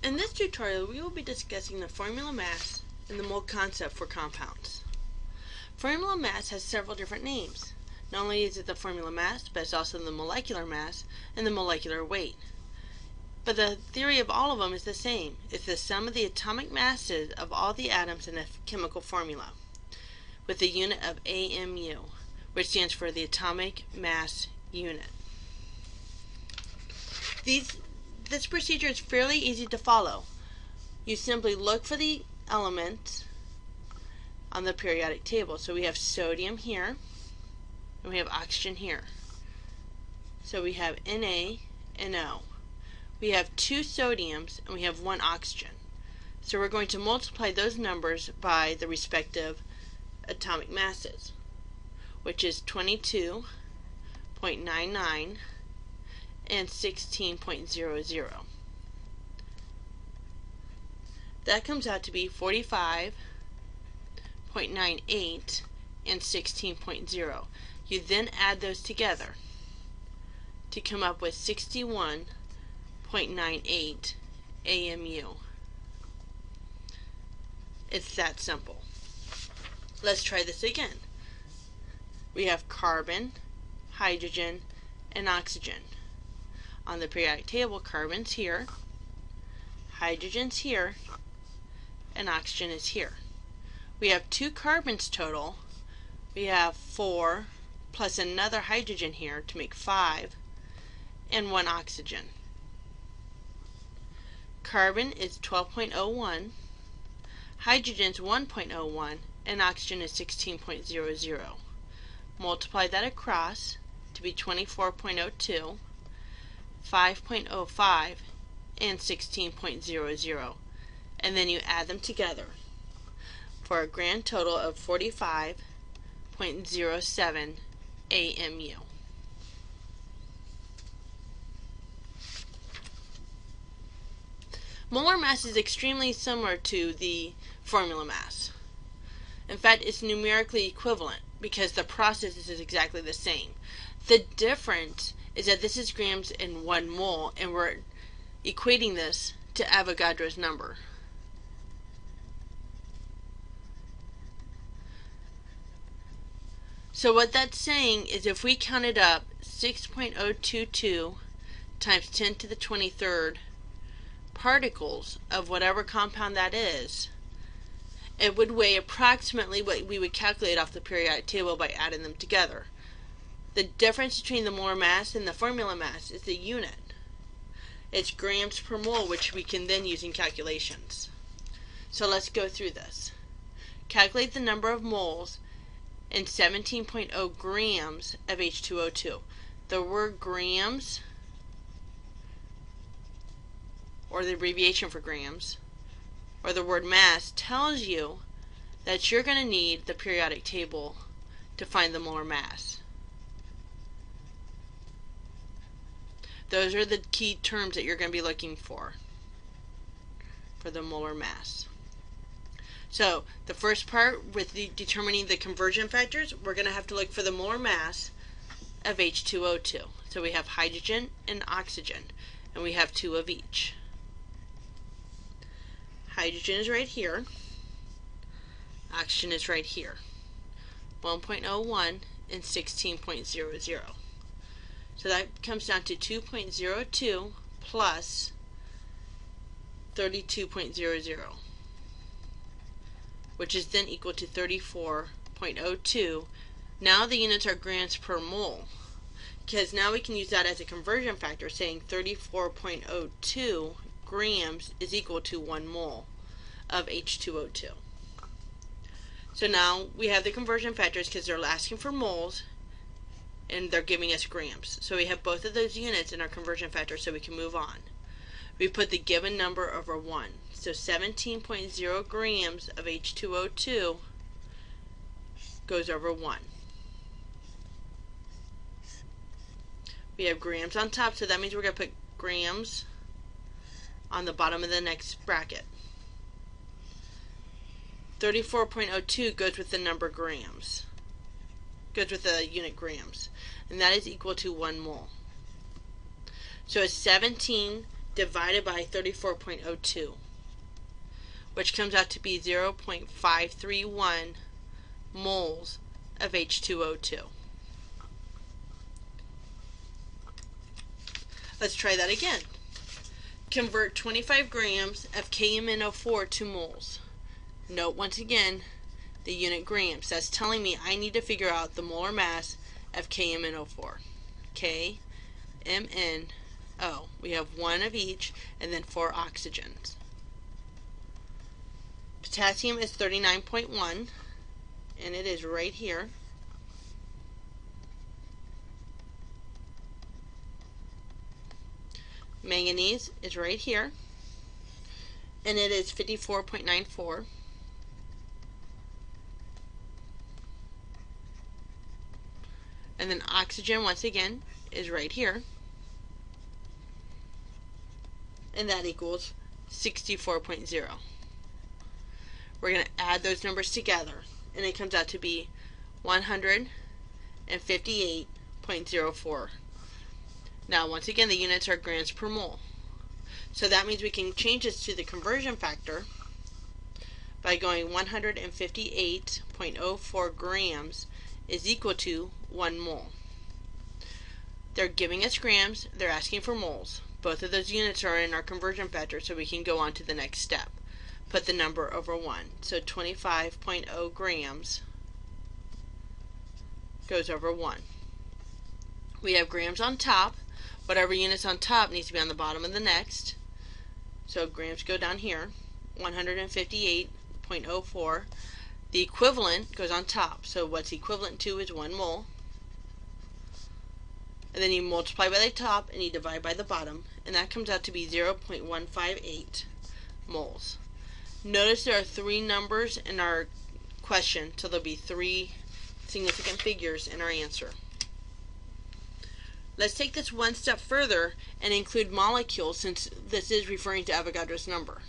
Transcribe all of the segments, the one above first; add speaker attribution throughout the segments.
Speaker 1: In this tutorial, we will be discussing the formula mass and the mole concept for compounds. Formula mass has several different names. Not only is it the formula mass, but it's also the molecular mass and the molecular weight. But the theory of all of them is the same. It's the sum of the atomic masses of all the atoms in a chemical formula, with the unit of AMU, which stands for the atomic mass unit. This procedure is fairly easy to follow. You simply look for the elements on the periodic table. So we have sodium here, and we have oxygen here. So we have Na and O. We have two sodiums, and we have one oxygen. So we're going to multiply those numbers by the respective atomic masses, which is 22.99 and 16.00. That comes out to be 45.98 and 16.0. You then add those together to come up with 61.98 AMU. It's that simple. Let's try this again. We have carbon, hydrogen, and oxygen. On the periodic table, carbon's here, hydrogen's here, and oxygen is here. We have two carbons total. We have 4 plus another hydrogen here to make 5, and one oxygen. Carbon is 12.01, hydrogen's 1.01, and oxygen is 16.00. Multiply that across to be 24.02, 5.05, and 16.00, and then you add them together for a grand total of 45.07 AMU. Molar mass is extremely similar to the formula mass. In fact, it's numerically equivalent because the process is exactly the same. The difference is that this is grams in 1 mole, and we're equating this to Avogadro's number. So what that's saying is if we counted up 6.022 times 10 to the 23rd particles of whatever compound that is, it would weigh approximately what we would calculate off the periodic table by adding them together. The difference between the molar mass and the formula mass is the unit. It's grams per mole, which we can then use in calculations. So let's go through this. Calculate the number of moles in 17.0 grams of H2O2. The word grams, or the abbreviation for grams, or the word mass, tells you that you're going to need the periodic table to find the molar mass. Those are the key terms that you're going to be looking for the molar mass. So the first part with determining the conversion factors, we're going to have to look for the molar mass of H2O2. So we have hydrogen and oxygen, and we have 2 of each. Hydrogen is right here. Oxygen is right here. 1.01 and 16.00. So that comes down to 2.02 plus 32.00, which is then equal to 34.02. Now the units are grams per mole, because now we can use that as a conversion factor, saying 34.02 grams is equal to 1 mole of H2O2. So now we have the conversion factors because they're asking for moles and they're giving us grams. So we have both of those units in our conversion factor, so we can move on. We put the given number over 1. So 17.0 grams of H2O2 goes over 1. We have grams on top, so that means we're going to put grams on the bottom of the next bracket. 34.02 goes with the number grams. Goes with the unit grams. And that is equal to 1 mole. So it's 17 divided by 34.02, which comes out to be 0.531 moles of H2O2. Let's try that again. Convert 25 grams of KMnO4 to moles. Note once again the unit grams. That's telling me I need to figure out the molar mass of KMnO4. KMnO. We have one of each and then 4 oxygens. Potassium is 39.1 and it is right here. Manganese is right here and it is 54.94. And then oxygen, once again, is right here. And that equals 64.0. We're going to add those numbers together, and it comes out to be 158.04. Now, once again, the units are grams per mole. So that means we can change this to the conversion factor by going 158.04 grams is equal to 1 mole. They're giving us grams, they're asking for moles. Both of those units are in our conversion factor, so we can go on to the next step. Put the number over 1. So 25.0 grams goes over 1. We have grams on top. Whatever unit's on top needs to be on the bottom of the next. So grams go down here, 158.04. The equivalent goes on top. So what's equivalent to is 1 mole. And then you multiply by the top and you divide by the bottom, and that comes out to be 0.158 moles. Notice there are 3 numbers in our question, so there'll be 3 significant figures in our answer. Let's take this one step further and include molecules, since this is referring to Avogadro's number.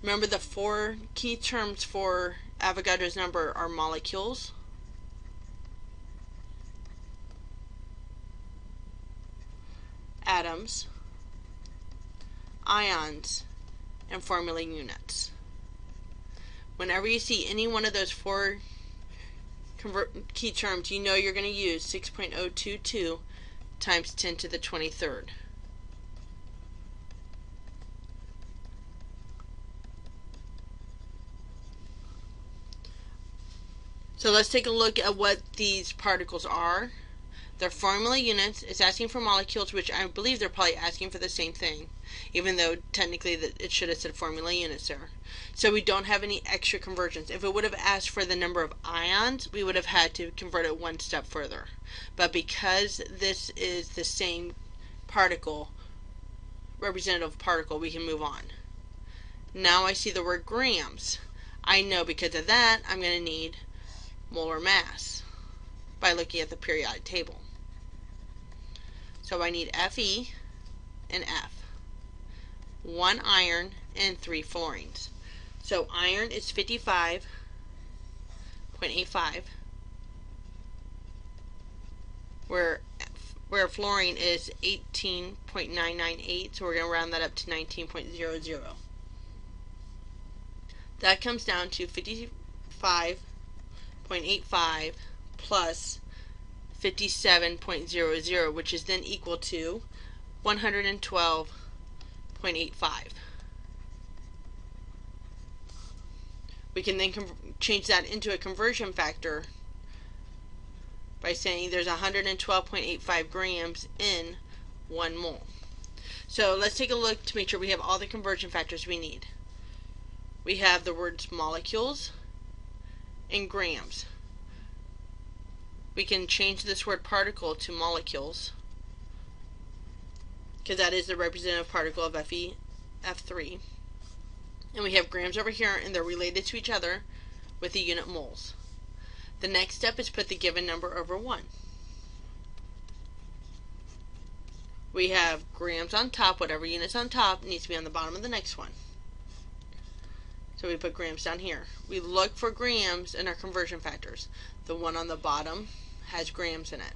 Speaker 1: Remember, the 4 key terms for Avogadro's number are molecules, atoms, ions, and formula units. Whenever you see any one of those 4 key terms, you know you're going to use 6.022 times 10 to the 23rd. So let's take a look at what these particles are. Their formula units is asking for molecules, which I believe they're probably asking for the same thing, even though technically it should have said formula units there. So we don't have any extra conversions. If it would have asked for the number of ions, we would have had to convert it one step further. But because this is the same particle, representative particle, we can move on. Now I see the word grams. I know because of that I'm going to need molar mass by looking at the periodic table. So I need Fe and F, 1 iron and 3 fluorines. So iron is 55.85, where fluorine is 18.998, so we're going to round that up to 19.00. That comes down to 55.85 plus 57.00, which is then equal to 112.85. We can then change that into a conversion factor by saying there's 112.85 grams in 1 mole. So let's take a look to make sure we have all the conversion factors we need. We have the words molecules and grams. We can change this word particle to molecules, because that is the representative particle of F3. And we have grams over here, and they're related to each other with the unit moles. The next step is put the given number over 1. We have grams on top. Whatever unit's on top needs to be on the bottom of the next one. So we put grams down here. We look for grams in our conversion factors. The one on the bottom has grams in it.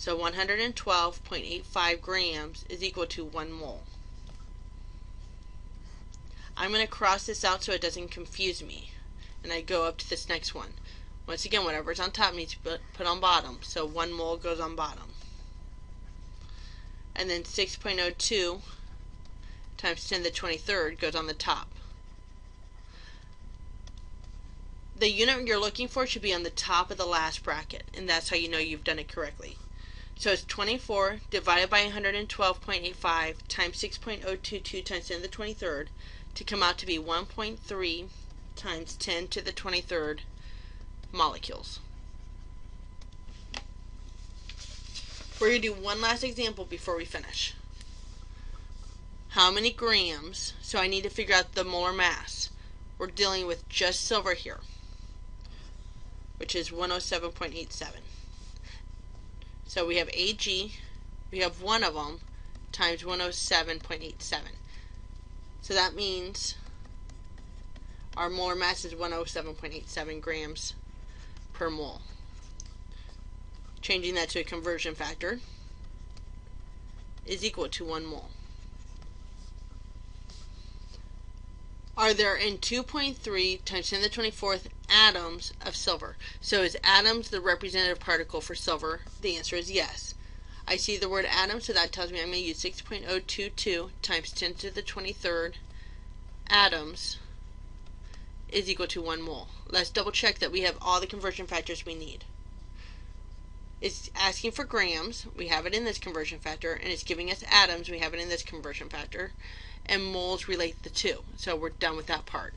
Speaker 1: So 112.85 grams is equal to 1 mole. I'm going to cross this out so it doesn't confuse me. And I go up to this next one. Once again, whatever's on top needs to be put on bottom. So 1 mole goes on bottom. And then 6.02 times 10 to the 23rd goes on the top. The unit you're looking for should be on the top of the last bracket, and that's how you know you've done it correctly. So it's 24 divided by 112.85 times 6.022 times 10 to the 23rd to come out to be 1.3 times 10 to the 23rd molecules. We're going to do one last example before we finish. How many grams? So I need to figure out the molar mass. We're dealing with just silver here, which is 107.87. So we have Ag, we have one of them, times 107.87. So that means our molar mass is 107.87 grams per mole. Changing that to a conversion factor is equal to 1 mole. Are there in 2.3 times 10 to the 24th atoms of silver? So is atoms the representative particle for silver? The answer is yes. I see the word atom, so that tells me I'm going to use 6.022 times 10 to the 23rd atoms is equal to 1 mole. Let's double check that we have all the conversion factors we need. It's asking for grams, we have it in this conversion factor, and it's giving us atoms, we have it in this conversion factor, and moles relate the two. So we're done with that part.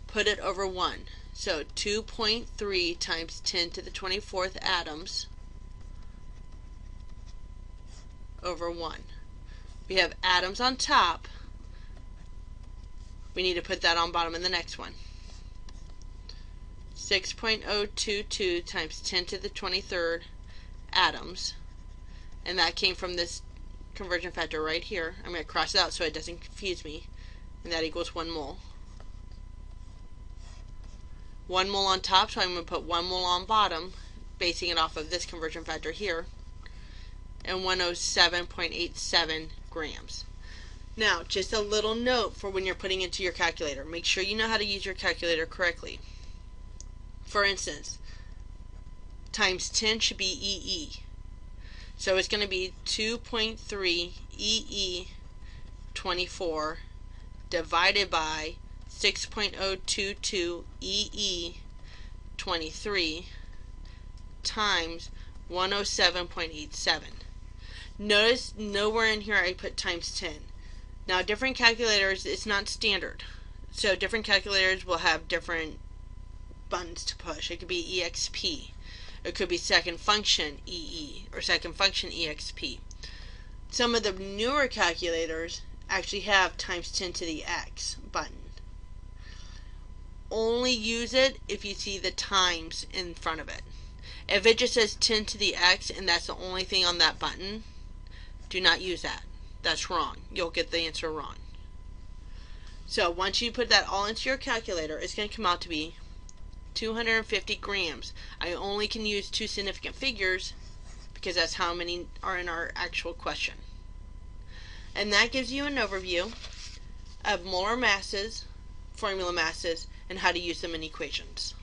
Speaker 1: Put it over 1. So 2.3 times 10 to the 24th atoms over 1. We have atoms on top. We need to put that on bottom in the next one. 6.022 times 10 to the 23rd atoms, and that came from this conversion factor right here. I'm going to cross it out so it doesn't confuse me, and that equals 1 mole. 1 mole on top, so I'm going to put 1 mole on bottom, basing it off of this conversion factor here, and 107.87 grams. Now, just a little note for when you're putting into your calculator. Make sure you know how to use your calculator correctly. For instance, times 10 should be EE. So it's going to be 2.3 EE 24 divided by 6.022 EE 23 times 107.87. Notice nowhere in here I put times 10. Now different calculators, it's not standard. So different calculators will have different buttons to push. It could be EXP. It could be second function EE or second function EXP. Some of the newer calculators actually have times 10 to the X button. Only use it if you see the times in front of it. If it just says 10 to the X and that's the only thing on that button, do not use that. That's wrong. You'll get the answer wrong. So once you put that all into your calculator, it's going to come out to be 250 grams. I only can use two significant figures because that's how many are in our actual question. And that gives you an overview of molar masses, formula masses, and how to use them in equations.